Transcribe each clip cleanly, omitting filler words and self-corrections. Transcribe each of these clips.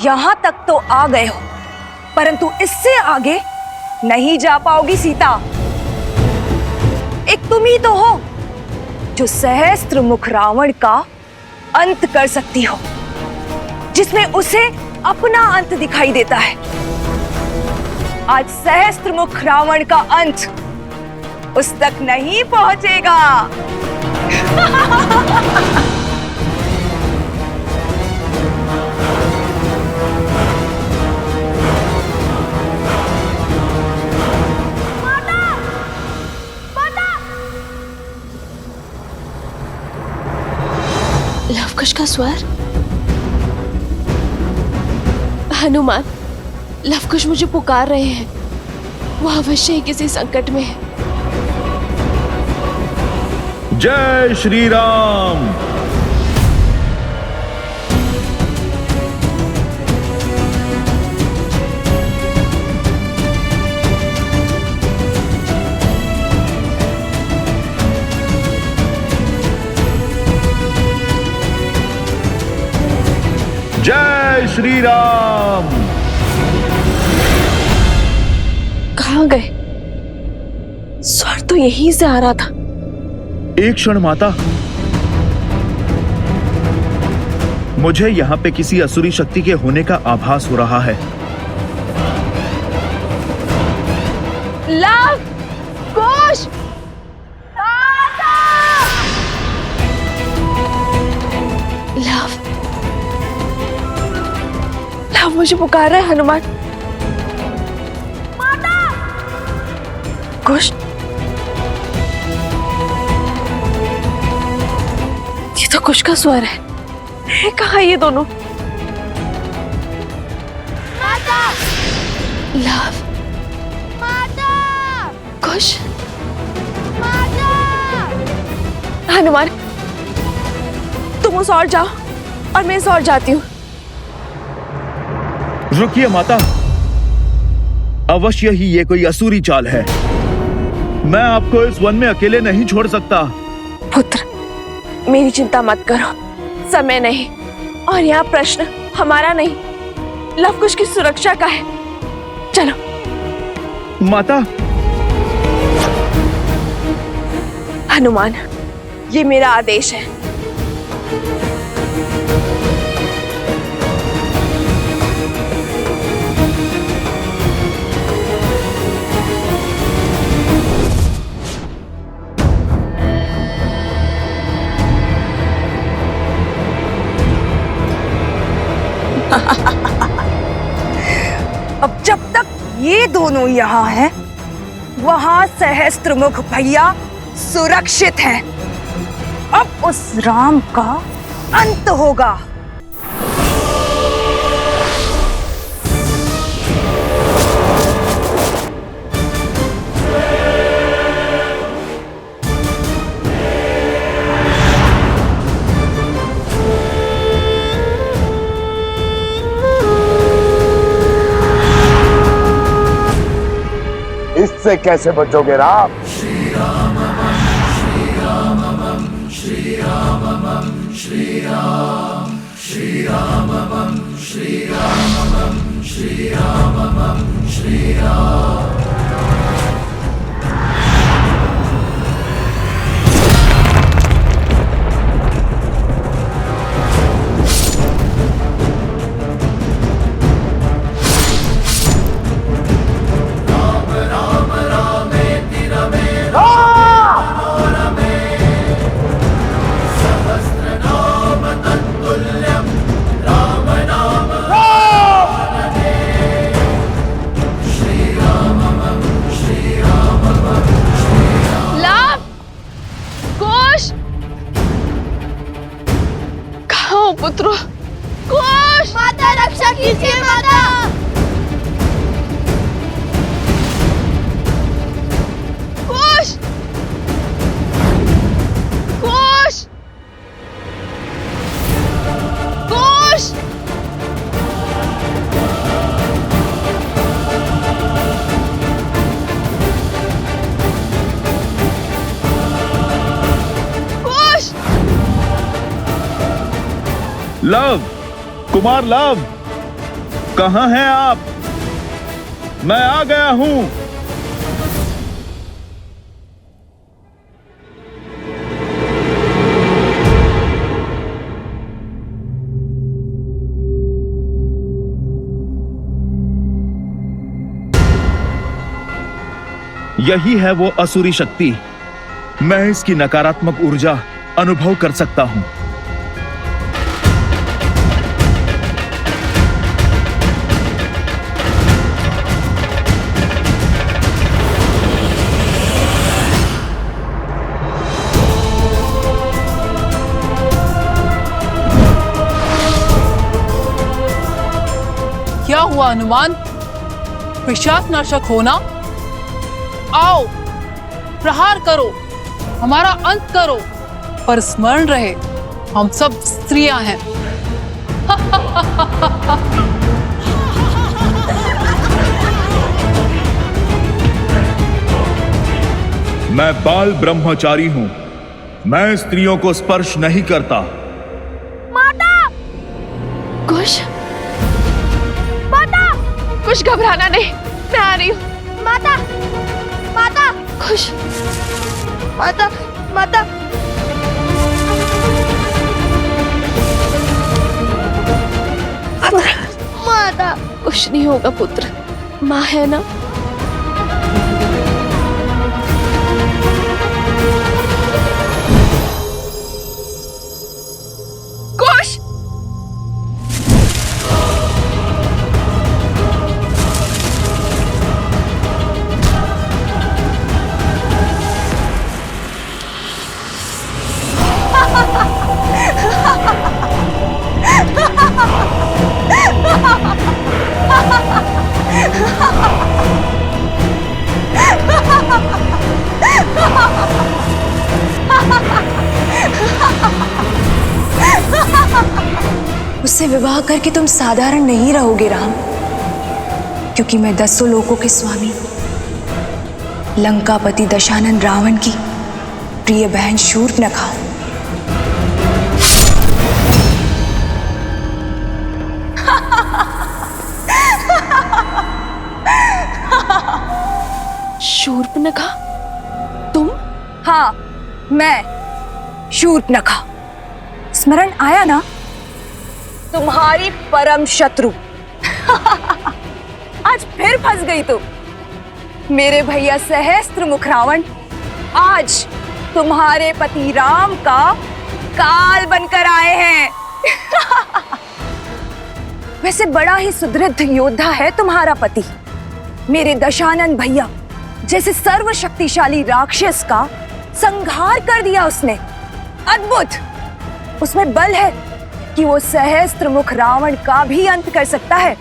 यहां तक तो आ गए हो, परंतु इससे आगे नहीं जा पाओगी सीता। एक तुम ही तो हो जो सहस्त्र मुख रावण का अंत कर सकती हो, जिसमें उसे अपना अंत दिखाई देता है। आज सहस्त्र मुख रावण का अंत उस तक नहीं पहुंचेगा। लवकुश का स्वर। हनुमान, लवकुश मुझे पुकार रहे हैं। वो अवश्य ही किसी संकट में है। जय श्री राम। जय श्री राम। कहाँ गए? स्वर तो यहीं से आ रहा था। एक क्षण माता, मुझे यहाँ पे किसी असुरी शक्ति के होने का आभास हो रहा है। लव कुश, लव लव मुझे पुकार रहा है। हनुमान, कुश, ये तो कुश का स्वर है कहाँ ये दोनों? लव, कुश, हनुमान, तुम उस ओर जाओ और मैं इस ओर जाती हूँ। रुकिए माता, अवश्य ही ये कोई असुरी चाल है। मैं आपको इस वन में अकेले नहीं छोड़ सकता। पुत्र, मेरी चिंता मत करो, समय नहीं और यहाँ प्रश्न हमारा नहीं, लवकुश की सुरक्षा का है। चलो। माता। हनुमान, ये मेरा आदेश है। अब जब तक ये दोनों यहाँ हैं, वहां सहस्त्रमुख भैया सुरक्षित हैं। अब उस राम का अंत होगा। इससे कैसे बचोगे राम? श्री राम श्री राम श्री राम श्री राम श्री राम श्री राम श्री राम श्री राम। पुत्रो, कुश, माता रक्षा कीजिए माता। कुश, कुश, लव, कुमार लव, कहां हैं आप? मैं आ गया हूं। यही है वो असुरी शक्ति। मैं इसकी नकारात्मक ऊर्जा अनुभव कर सकता हूं। क्या हुआ हनुमान? पिशाच नाशक हो ना? आओ, प्रहार करो, हमारा अंत करो, पर स्मरण रहे हम सब स्त्रियां हैं। मैं बाल ब्रह्मचारी हूं। मैं स्त्रियों को स्पर्श नहीं करता। कुश, माता, कुछ घबराना नहीं, मैं आ रही हूँ। माता, माता, कुश, माता, माता। माता, कुछ नहीं होगा पुत्र, माँ है ना? कुश, उससे विवाह करके तुम साधारण नहीं रहोगे राम, क्योंकि मैं 10 लोकों के स्वामी लंकापति दशानन रावण की प्रिय बहन शूर्पणखा हूं। शूर्पणखा, तुम? हाँ, मैं शूर्पणखा। स्मरण आया ना? तुम्हारी परम शत्रु। आज फिर फंस गई तुम। मेरे भैया सहस्त्रमुख रावण आज तुम्हारे पति राम का काल बनकर आए हैं। वैसे बड़ा ही सुदृढ़ योद्धा है तुम्हारा पति। मेरे दशानन भैया जैसे सर्वशक्तिशाली राक्षस का संहार कर दिया उसने। अद्भुत! उसमें बल है कि वो सहस्त्रमुख रावण का भी अंत कर सकता है।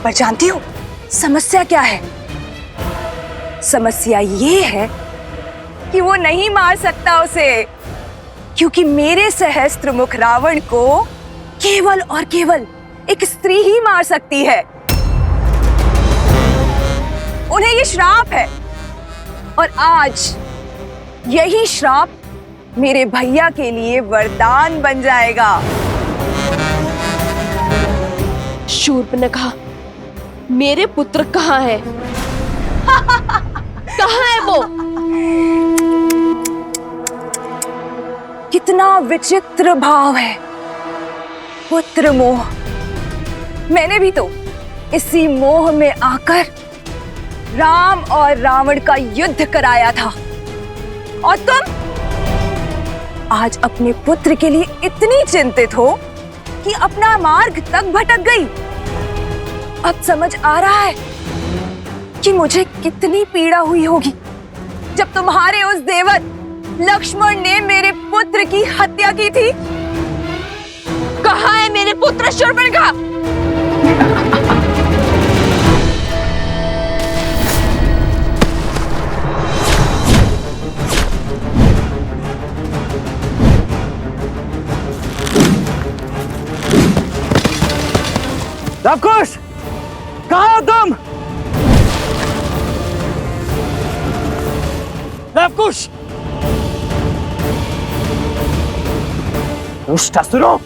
पर जानती हो समस्या क्या है? समस्या ये है कि वो नहीं मार सकता उसे, क्योंकि मेरे सहस्त्रमुख रावण को केवल और केवल एक स्त्री ही मार सकती है। उन्हें ये श्राप है, और आज यही श्राप मेरे भैया के लिए वरदान बन जाएगा। शूर्पणखा, मेरे पुत्र कहाँ है? कहाँ है वो? कितना विचित्र भाव है, पुत्र मोह। मैंने भी तो इसी मोह में आकर राम और रावण का युद्ध कराया था, और तुम आज अपने पुत्र के लिए इतनी चिंतित हो कि अपना मार्ग तक भटक गई। अब समझ आ रहा है कि मुझे कितनी पीड़ा हुई होगी जब तुम्हारे उस देवत लक्ष्मण ने मेरे पुत्र की हत्या की थी। कहाँ है मेरे पुत्र शूर्पणखा? लवकुश, कहाँ हो तुम? लवकुश, दुष्ट असुरों,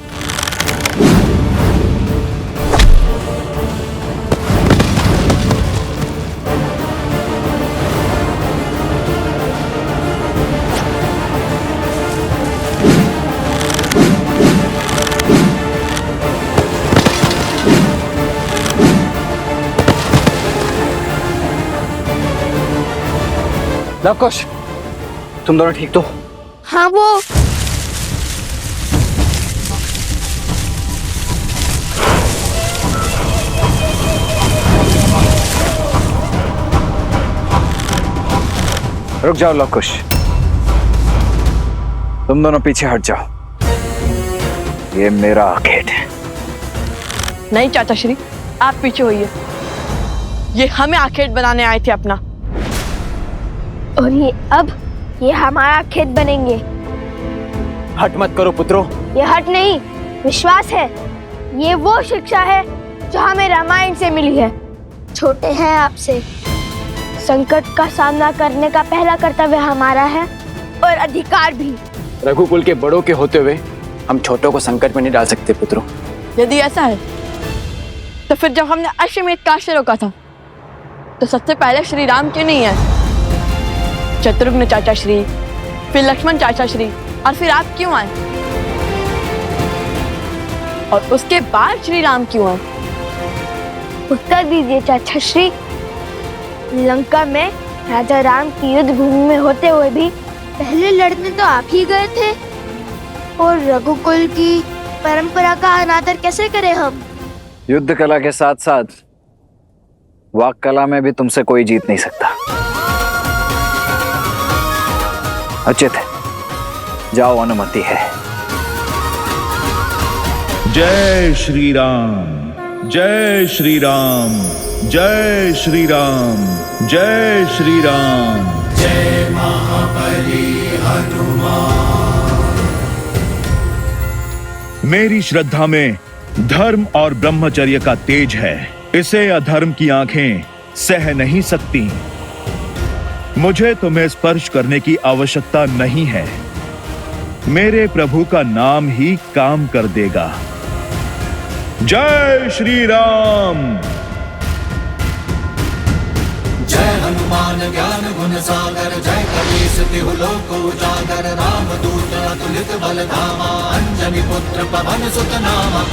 लवकुश, तुम दोनों ठीक तो? हाँ वो रुक जाओ लवकुश, तुम दोनों पीछे हट जाओ। ये मेरा आखेट है। नहीं चाचा श्री, आप पीछे होइए। ये हमें आखेट बनाने आए थे अपना। और ये हमारा खेत बनेंगे। हट मत करो पुत्रों। ये हट नहीं, विश्वास है। ये वो शिक्षा है जो हमें रामायण से मिली है। छोटे हैं आपसे, संकट का सामना करने का पहला कर्तव्य हमारा है और अधिकार भी। रघुकुल के बड़ों के होते हुए हम छोटों को संकट में नहीं डाल सकते पुत्रों। यदि ऐसा है तो फिर जब हमने अश्वमेध काश्य रोका था तो सबसे पहले श्री राम क्यों नहीं आए? शत्रुघ्न चाचा श्री, फिर लक्ष्मण चाचा श्री, और फिर आप क्यों आए? और उसके बाद श्री राम क्यों आए? उत्तर दीजिए चाचा श्री। लंका में राजा राम की युद्ध भूमि में होते हुए भी पहले लड़ने तो आप ही गए थे, और रघुकुल की परंपरा का अनादर कैसे करें हम? युद्ध कला के साथ साथ वाक कला में भी तुमसे कोई जीत नहीं सकता। उचित है, जाओ, अनुमति है। जय श्री राम, जय श्री राम, जय श्री राम, जय श्री राम। जय महाबली हनुमान। मेरी श्रद्धा में धर्म और ब्रह्मचर्य का तेज है। इसे अधर्म की आंखें सह नहीं सकती। मुझे तुम्हें स्पर्श करने की आवश्यकता नहीं है। मेरे प्रभु का नाम ही काम कर देगा। जय श्री राम। जय हनुमान ज्ञान गुण सागर, जय कपीस तिहु लोक उजागर, रामदूत अतुलित बल धामा, अंजनी पुत्र पवन सुत नामा।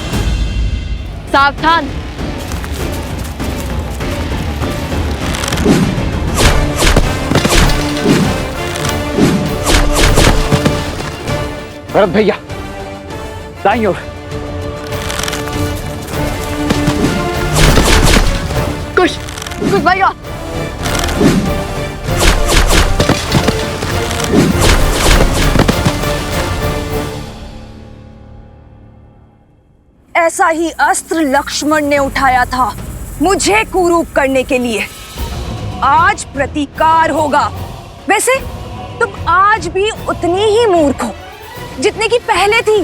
सावधान! भरत भैया, दाईं ओर। कुश भैया, ऐसा ही अस्त्र लक्ष्मण ने उठाया था मुझे कुरूप करने के लिए। आज प्रतिकार होगा। वैसे तुम आज भी उतनी ही मूर्ख हो जितने की पहले थी।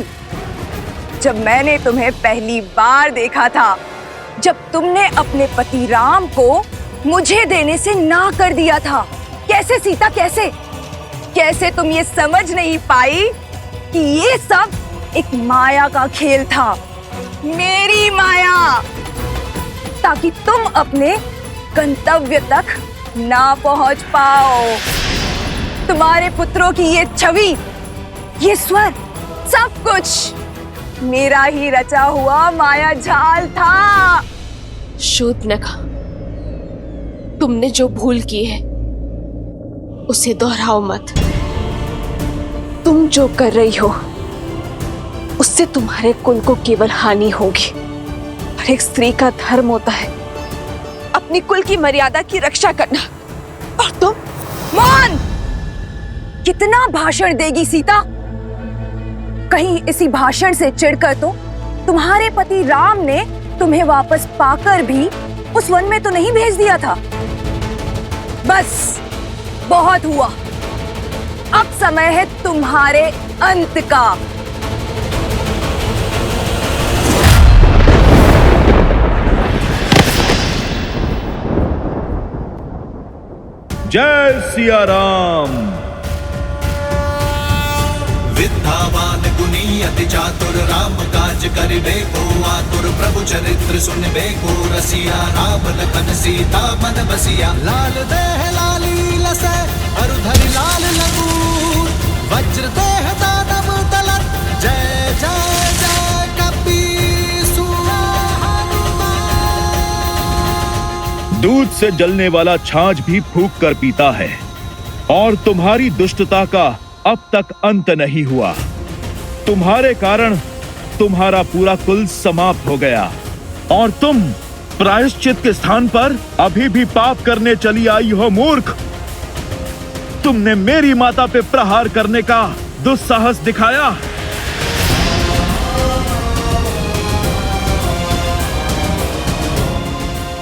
जब मैंने तुम्हें पहली बार देखा था, जब तुमने अपने पति राम को मुझे देने से ना कर दिया था। कैसे सीता, कैसे तुम ये समझ नहीं पाई कि ये सब एक माया का खेल था, मेरी माया, ताकि तुम अपने गंतव्य तक ना पहुंच पाओ। तुम्हारे पुत्रों की ये छवि, ये स्वर, सब कुछ मेरा ही रचा हुआ माया जाल था। शूर्पणखा, तुमने जो भूल की है उसे दोहराओ मत। तुम जो कर रही हो उससे तुम्हारे कुल को केवल हानि होगी। और एक स्त्री का धर्म होता है अपनी कुल की मर्यादा की रक्षा करना। और तुम मौन! कितना भाषण देगी सीता? कहीं इसी भाषण से चिढ़कर तो तुम्हारे पति राम ने तुम्हें वापस पाकर भी उस वन में तो नहीं भेज दिया था। बस, बहुत हुआ। अब समय है तुम्हारे अंत का। जय सिया राम। विद्यावान गुणी अति चातुर, राम काज करिबे को आतुर, प्रभु चरित्र सुनबे को रसिया, राम लखन सीता मन बसिया। लाल देह लाली लसै अरुधरि लाल लगूर, वज्र देह दानव तलत, जय जय जय कपीसु हनुमान। दूध से जलने वाला छाछ भी फूंक कर पीता है, और तुम्हारी दुष्टता का अब तक अंत नहीं हुआ। तुम्हारे कारण तुम्हारा पूरा कुल समाप्त हो गया और तुम प्रायश्चित के स्थान पर अभी भी पाप करने चली आई हो मूर्ख। तुमने मेरी माता पे प्रहार करने का दुस्साहस दिखाया।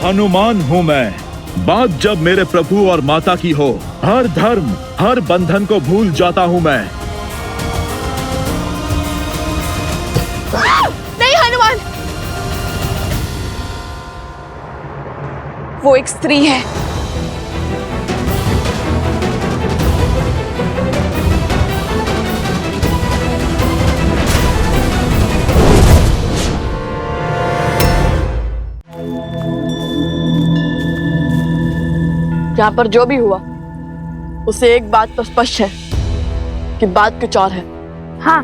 हनुमान हूं मैं। बात जब मेरे प्रभु और माता की हो, हर धर्म हर बंधन को भूल जाता हूं मैं। नहीं हनुमान, वो एक स्त्री है। यहाँ पर जो भी हुआ उसे एक बात तो स्पष्ट है कि बात कुछ और है। हाँ,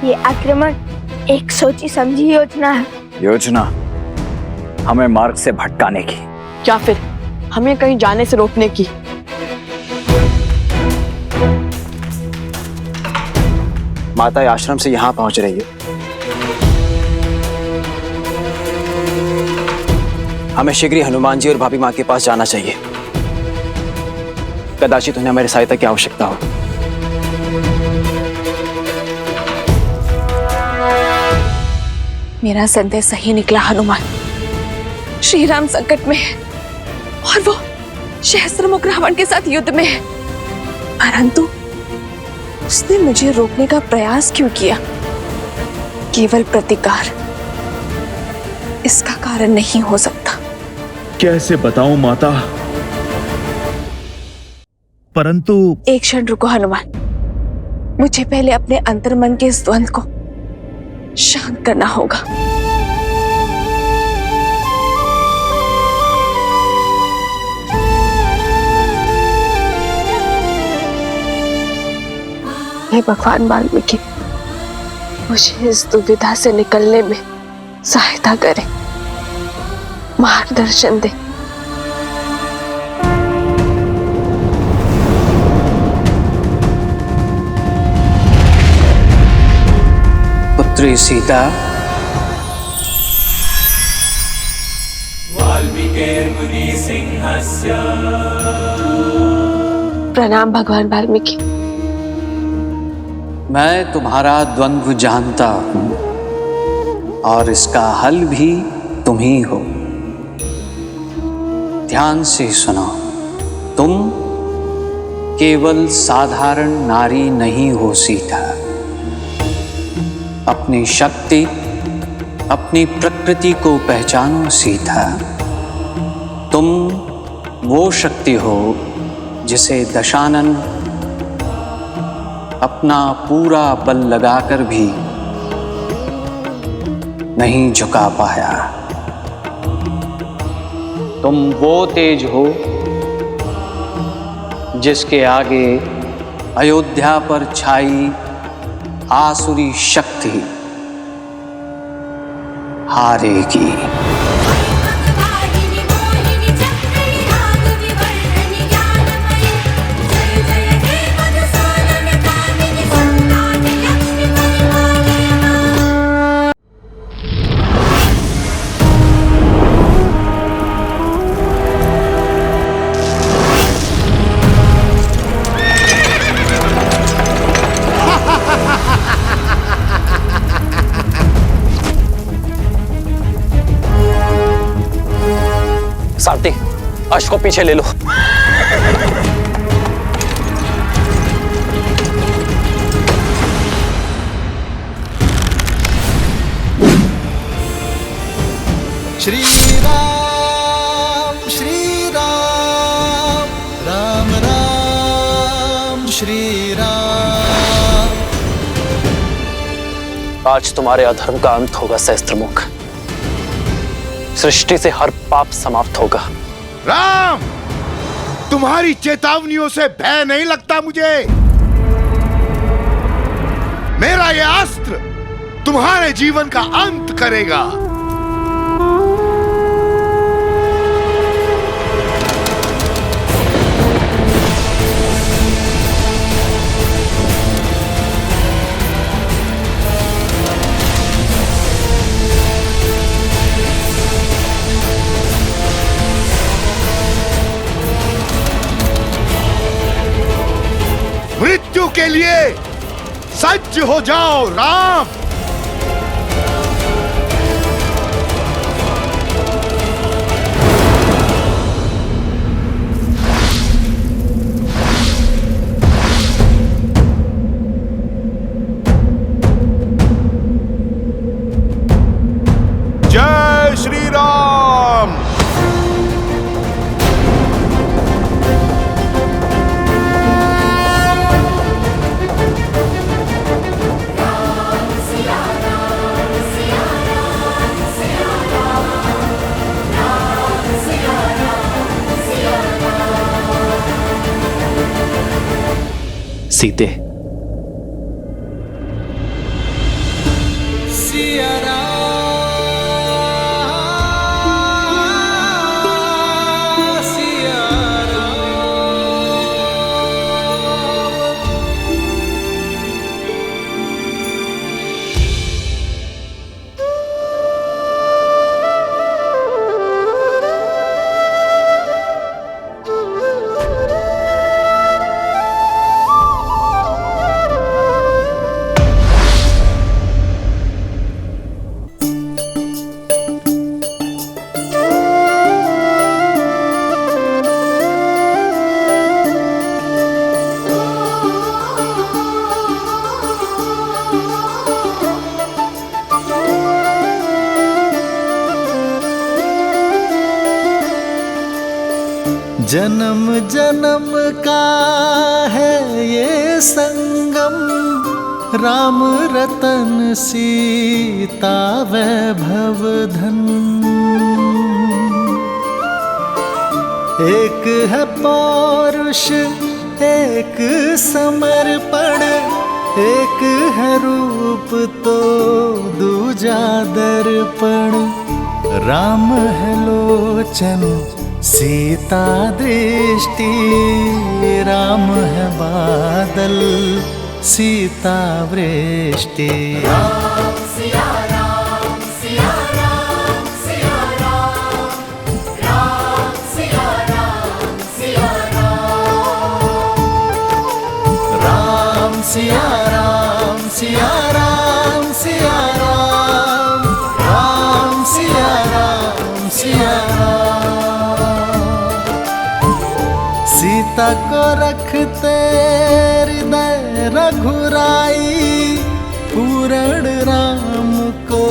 ये आक्रमण एक सोची समझी योजना है। योजना हमें मार्ग से भटकाने की, क्या फिर हमें कहीं जाने से रोकने की? माता आश्रम से यहाँ पहुंच रही है। हमें शीघ्र ही हनुमान जी और भाभी माँ के पास जाना चाहिए। कदाचित उन्हें हमारी सहायता की आवश्यकता हो। मेरा संदेह सही निकला हनुमान। श्री राम संकट में है और वो सहस्त्रमुख रावण के साथ युद्ध में है, परंतु उसने मुझे रोकने का प्रयास क्यों किया? केवल प्रतिकार इसका कारण नहीं हो सकता। कैसे बताऊं माता, परंतु एक क्षण रुको हनुमान, मुझे पहले अपने अंतर्मन के इस द्वंद्व को शांत करना होगा। हे भगवान वाल्मीकि, मुझे इस दुविधा से निकलने में सहायता करें, मार्गदर्शन दे। पुत्री सीता, प्रणाम भगवान वाल्मीकि। मैं तुम्हारा द्वंद्व जानता हूं और इसका हल भी तुम ही हो। ध्यान से सुनो, तुम केवल साधारण नारी नहीं हो सीता। अपनी शक्ति, अपनी प्रकृति को पहचानो सीता। तुम वो शक्ति हो जिसे दशानन अपना पूरा बल लगाकर भी नहीं झुका पाया। तुम वो तेज हो जिसके आगे अयोध्या पर छाई आसुरी शक्ति हारेगी। सारथी, अश्व को पीछे ले लो। श्री राम राम राम श्री राम। आज तुम्हारे अधर्म का अंत होगा सहस्त्रमुख। सृष्टि से हर पाप समाप्त होगा। राम, तुम्हारी चेतावनियों से भय नहीं लगता मुझे। मेरा यह अस्त्र तुम्हारे जीवन का अंत करेगा। के लिए सज्ज हो जाओ राम। जय श्री राम। सीते, जन्म जन्म का है ये संगम, राम रतन सीता वैभव धन। एक है पौरुष एक समर्पण, एक है रूप तो दूजा दर्पण। राम है लोचन सीता दृष्टि, राम है बादल सीता वृष्टि। राम सिया राम सिया राम सिया राम, राम सिया राम सिया राम, राम सिया राम सिया राम सिया राम, राम सिया राम सिया राम। सीता को रखते हृदय रघुराई, पूर्ण राम को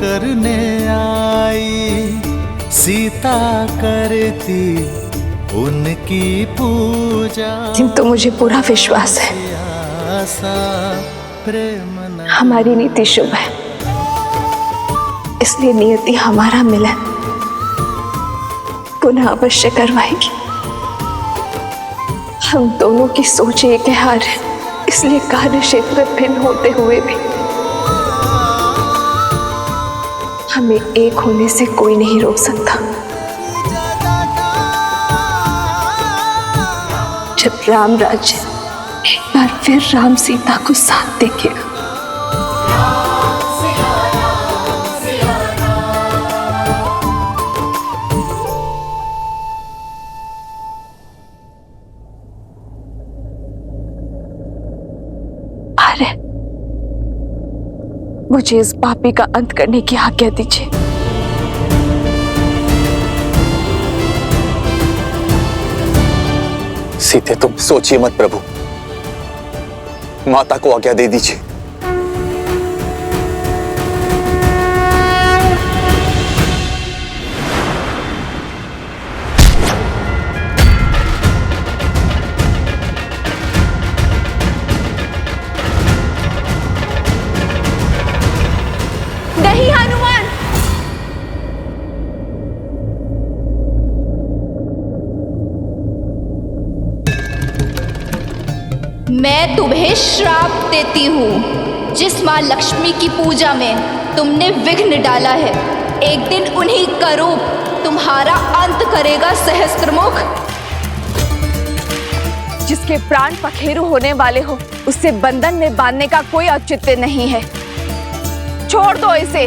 करने आई। सीता करती उनकी पूजा, किंतु मुझे पूरा विश्वास है प्रेम हमारी नीति शुभ है, इसलिए नियति हमारा मिलन पुनः अवश्य करवाएगी। हम दोनों की सोच एक हार है, इसलिए कार्य क्षेत्र भिन्न होते हुए भी हमें एक होने से कोई नहीं रोक सकता। जब राम राज्य एक बार फिर राम सीता को साथ देखेगा, मुझे इस पापी का अंत करने की आज्ञा दीजिए। सीते, तुम सोचिए मत प्रभु, माता को आज्ञा दे दीजिए। नहीं हनुमान, मैं तुम्हें श्राप देती हूँ। जिस माँ लक्ष्मी की पूजा में तुमने विघ्न डाला है, एक दिन उन्हीं का रूप तुम्हारा अंत करेगा सहस्त्रमुख। जिसके प्राण पखेरु होने वाले हो, उसे बंधन में बांधने का कोई औचित्य नहीं है। छोड़ दो इसे।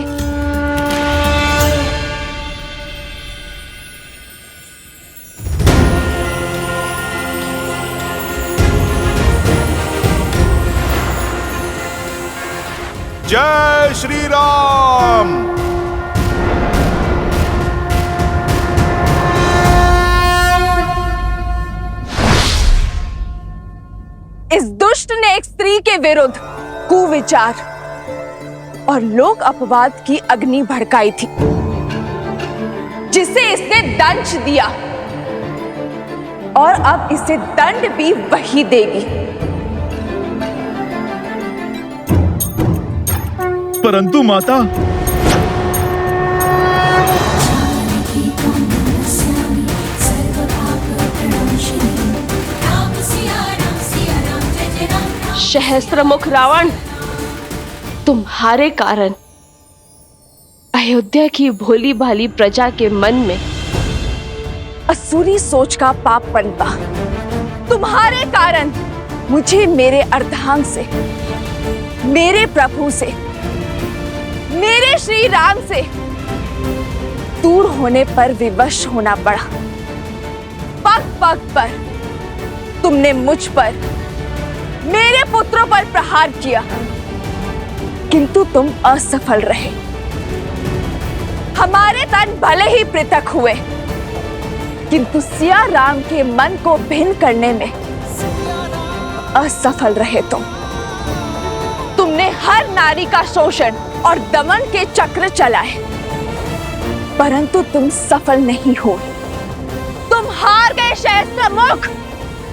जय श्री राम। इस दुष्ट ने एक स्त्री के विरुद्ध कुविचार और लोक अपवाद की अग्नि भड़काई थी, जिसे इसने दंश दिया और अब इसे दंड भी वही देगी। परंतु माता, सहस्त्रमुख रावण, तुम्हारे कारण अयोध्या की भोली भाली प्रजा के मन में असुरी सोच का पाप पनपा। तुम्हारे कारण मुझे मेरे अर्धांग से, मेरे प्रभु से, मेरे श्री राम से दूर होने पर विवश होना पड़ा। पग पग पर तुमने मुझ पर, मेरे पुत्रों पर प्रहार किया, किंतु तुम असफल रहे। हमारे तन भले ही पृथक हुए, किंतु सिया राम के मन को भिन्न करने में असफल रहे तुमने हर नारी का शोषण और दमन के चक्र चलाए, परंतु तुम सफल नहीं हो। तुम हार गए सहस्त्रमुख,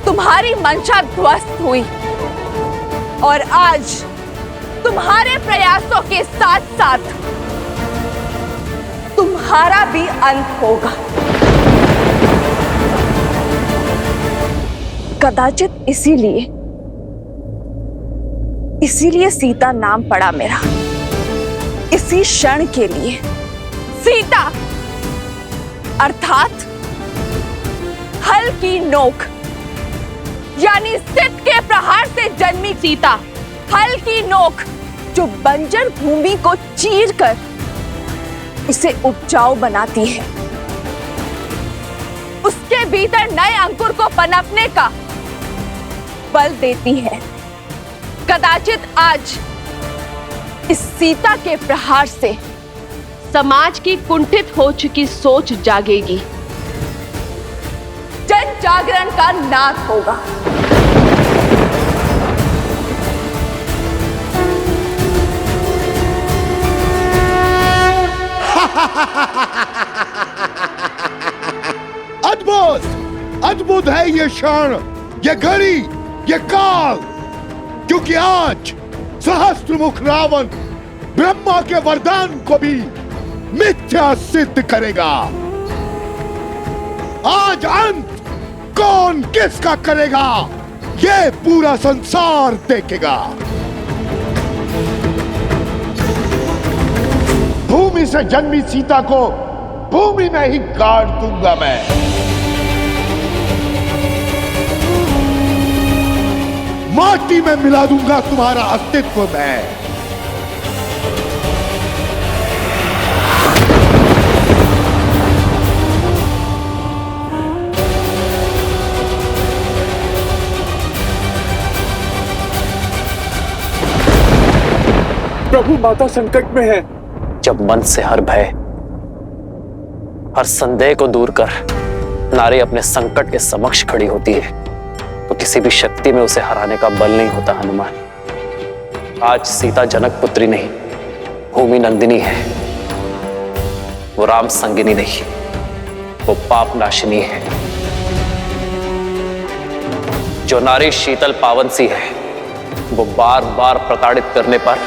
तुम्हारी मंशा ध्वस्त हुई और आज तुम्हारे प्रयासों के साथ साथ तुम्हारा भी अंत होगा। कदाचित इसीलिए सीता नाम पड़ा मेरा, इसी क्षण के लिए। सीता अर्थात हल की नोक, यानी सिद्ध के प्रहार से जन्मी सीता, हल की नोक जो बंजर भूमि को चीरकर उसे उपजाऊ बनाती है, उसके भीतर नए अंकुर को पनपने का बल देती है। कदाचित आज इस सीता के प्रहार से समाज की कुंठित हो चुकी सोच जागेगी, जन जागरण का नाद होगा। अद्भुत, अद्भुत है ये क्षण, ये घड़ी, ये काल, क्योंकि आज सहस्त्रमुख रावण ब्रह्मा के वरदान को भी मिथ्या सिद्ध करेगा। आज अंत कौन किसका करेगा, ये पूरा संसार देखेगा। भूमि से जन्मी सीता को भूमि में ही गाड़ दूंगा मैं। माटी में मिला दूंगा तुम्हारा अस्तित्व में। प्रभु, माता संकट में है। जब मन से हर भय, हर संदेह को दूर कर नारी अपने संकट के समक्ष खड़ी होती है, तो किसी भी शक्ति में उसे हराने का बल नहीं होता। हनुमान, आज सीता जनक पुत्री नहीं, भूमि नंदिनी है। वो राम संगिनी नहीं, वो पाप नाशिनी है। जो नारी शीतल पावन सी है, वो बार बार प्रताड़ित करने पर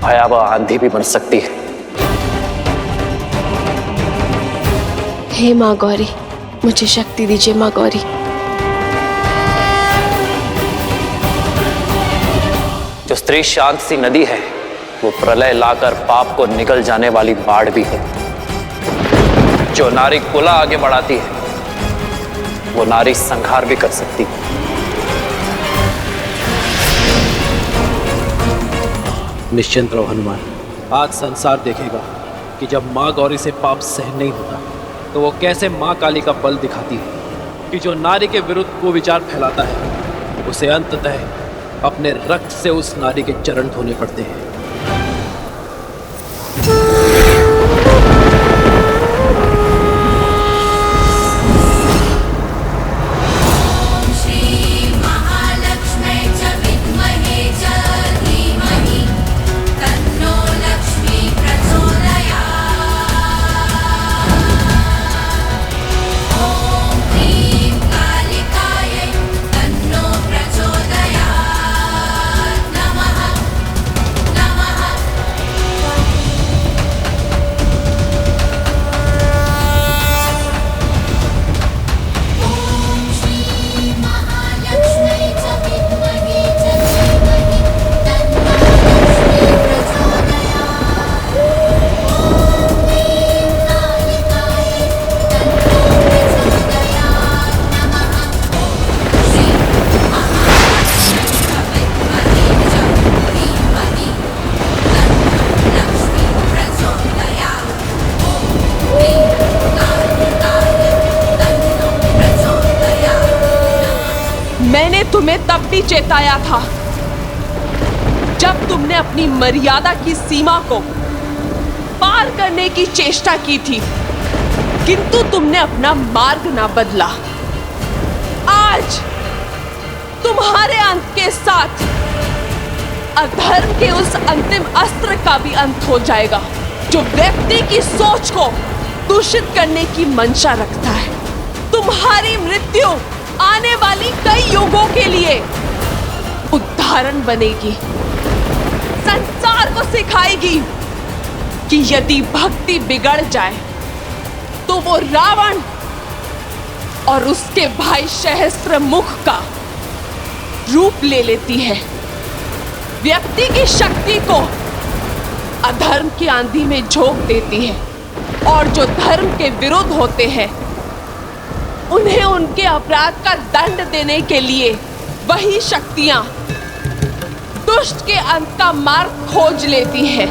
भयावह आंधी भी बन सकती है। हे माँ गौरी, मुझे शक्ति दीजिए माँ गौरी। जो स्त्री शांत सी नदी है, वो प्रलय लाकर पाप को निगल जाने वाली बाढ़ भी है। जो नारी कुला आगे बढ़ाती है, वो नारी संहार भी कर सकती है। निश्चिंत रहो हनुमान, आज संसार देखेगा कि जब माँ गौरी से पाप सहन नहीं होता तो वो कैसे माँ काली का बल दिखाती है कि जो नारी के विरुद्ध को विचार फैलाता है, उसे अंततः अपने रक्त से उस नारी के चरण धोने पड़ते हैं। चेताया था जब तुमने अपनी मर्यादा की सीमा को पार करने की चेष्टा की थी, किंतु तुमने अपना मार्ग ना बदला। आज तुम्हारे अंत के साथ अधर्म के उस अंतिम अस्त्र का भी अंत हो जाएगा जो व्यक्ति की सोच को दूषित करने की मंशा रखता है। तुम्हारी मृत्यु आने वाली कई युगों के लिए उदाहरण बनेगी, संसार को सिखाएगी कि यदि भक्ति बिगड़ जाए तो वो रावण और उसके भाई सहस्त्रमुख का रूप ले लेती है। व्यक्ति की शक्ति को अधर्म की आंधी में झोंक देती है और जो धर्म के विरुद्ध होते हैं उन्हें उनके अपराध का दंड देने के लिए वही शक्तियां दुष्ट के अंत का मार्ग खोज लेती है।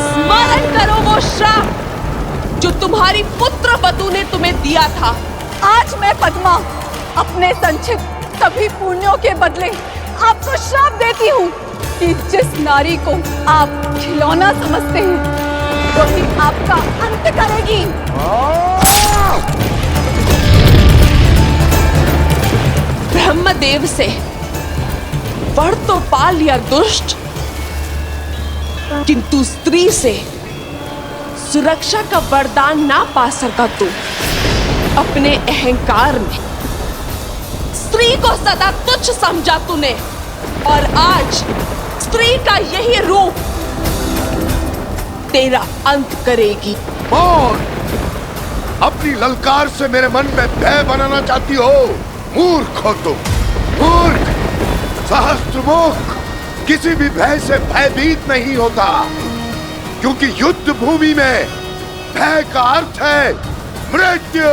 स्मरण करो वो श्राप जो तुम्हारी पुत्र वधु ने तुम्हें दिया था। आज मैं पद्मा अपने संचित सभी पुण्यों के बदले आपको श्राप देती हूँ कि जिस नारी को आप खिलौना समझते हैं वही आपका अंत करेगी। ब्रह्मदेव से वर तो पा लिया दुष्ट, किंतु स्त्री से सुरक्षा का वरदान ना पा सका तू। अपने अहंकार में स्त्री को सदा तुच्छ समझा तूने और आज स्त्री का यही रूप तेरा अंत करेगी। कौन अपनी ललकार से मेरे मन में भय बनाना चाहती हो? मूर्ख हो तुम, मूर्ख। सहस्त्रमुख किसी भी भय से भयभीत नहीं होता, क्योंकि युद्ध भूमि में भय का अर्थ है मृत्यु।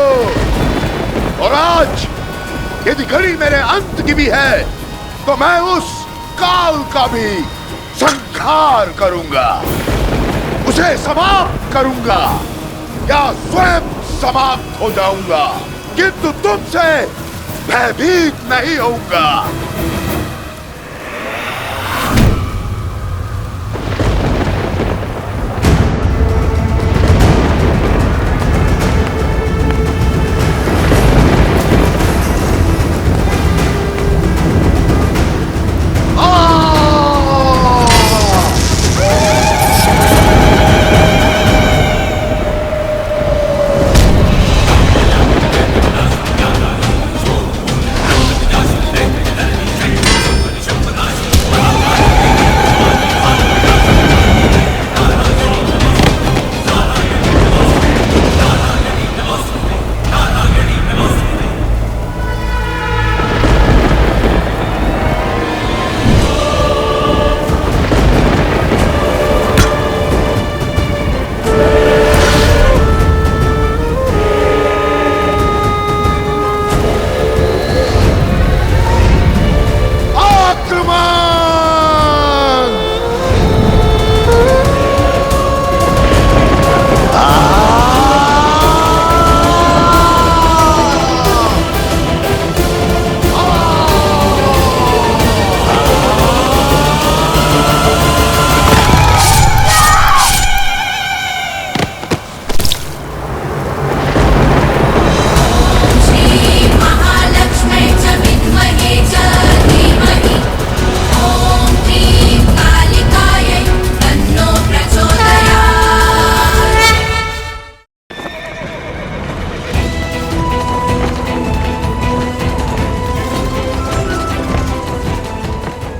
और आज यदि घड़ी मेरे अंत की भी है तो मैं उस काल का भी संहार करूंगा, उसे समाप्त करूंगा या स्वयं समाप्त हो जाऊंगा, किंतु तुमसे भयभीत नहीं होऊंगा।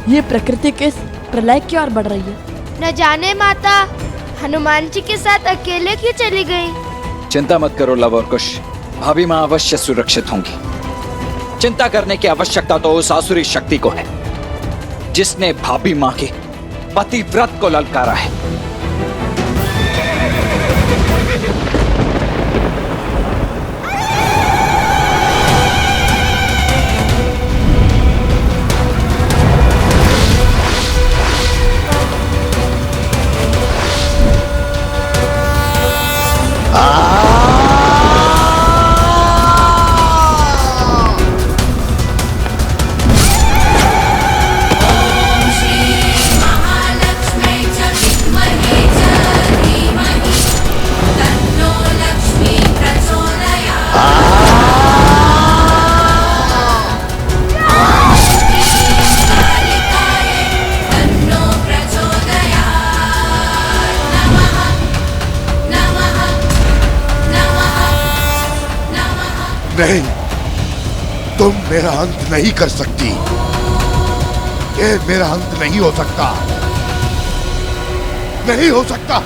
ये प्रकृति के प्रलय की ओर बढ़ रही है। न जाने माता हनुमान जी के साथ अकेले क्यों चली गई? चिंता मत करो लव और कुश, भाभी माँ अवश्य सुरक्षित होंगी। चिंता करने की आवश्यकता तो उस आसुरी शक्ति को है जिसने भाभी माँ के पतिव्रत को ललकारा है। नहीं, तुम मेरा अंत नहीं कर सकती। ये मेरा अंत नहीं हो सकता, नहीं हो सकता।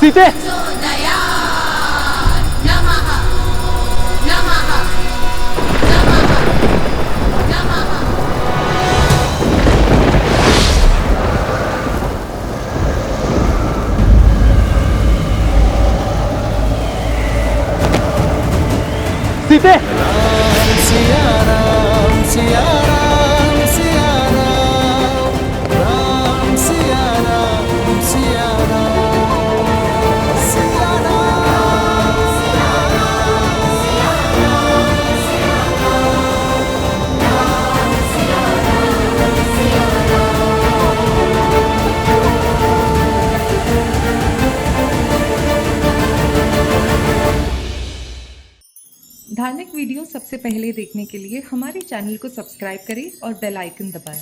सीते, सीते, सिया राम सिया राम सिया राम, राम सिया राम सिया राम, सिया राम सिया राम सिया राम, सिया राम सिया धार्मिक वीडियो सबसे पहले देखने के लिए हमारे चैनल को सब्सक्राइब करें और बेल आइकन दबाएं।